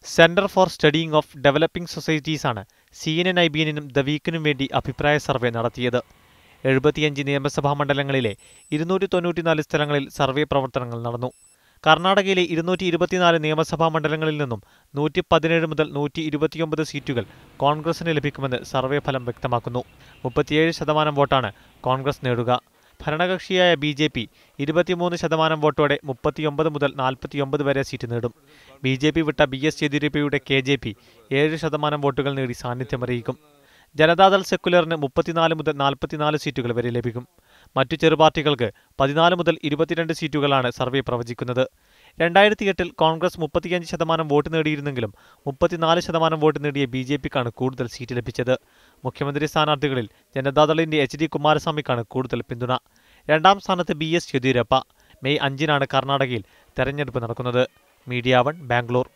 Centre for studying of developing സൊസൈറ്റീസാണ് CNN-IBNനും the വീക്കിനും വേണ്ടി അഭിപ്രായ സർവേ നടത്തിയത്. 75 നിയമസഭാ മണ്ഡലങ്ങളിലെ 294 സ്ഥലങ്ങളിൽ സർവേ പ്രവർത്തനങ്ങൾ നടന്നു. കർണാടകയിലെ 224 നിയമസഭാ മണ്ഡലങ്ങളിൽ നിന്നും 117 മുതൽ 129 സീറ്റുകൾ കോൺഗ്രസിന് ലഭിക്കുമെന്ന് സർവേ ഫലം വ്യക്തമാക്കുന്നു. 37% വോട്ടാണ് കോൺഗ്രസ് നേടുക. ഭരണകക്ഷിയായ BJP 23% വോട്ടോടെ 39 മുതൽ 49 വരെ സീറ്റ് നേടും. BJP വിട്ട BS യെദ്യൂരപ്പയുടെ KJP 7% വോട്ടുകൾ നേടി സാന്നിധ്യമറിയിക്കും. ജനതാദൾ സെക്കുലറിന് 34 മുതൽ 44 സീറ്റുകൾ വരെ ലഭിക്കും. മറ്റു ചെറുപാർട്ടികൾക്ക് 14 മുതൽ 22 സീറ്റുകളാണ് സർവേ പ്രവചിക്കുന്നത്. 2008-ൽ കോൺഗ്രസ് 35% വോട്ട് നേടിയിരുന്നെങ്കിലും 34% വോട്ട് നേടിയ BJPക്കാണ് കൂടുതൽ സീറ്റ് ലഭിച്ചത്. മുഖ്യമന്ത്രി സ്ഥാനാർത്ഥികളിൽ ജനതാദളിന്റെ HD കുമാരസ്വാമിക്കാണ് കൂടുതൽ പിന്തുണ. രണ്ടാം സ്ഥാനത്ത് BS യെദ്യൂരപ്പ. മെയ് 5-നാണ് കർണാടകയിൽ തെരഞ്ഞെടുപ്പ് നടക്കുന്നത്. മീഡിയ 1 ബാംഗ്ലൂർ.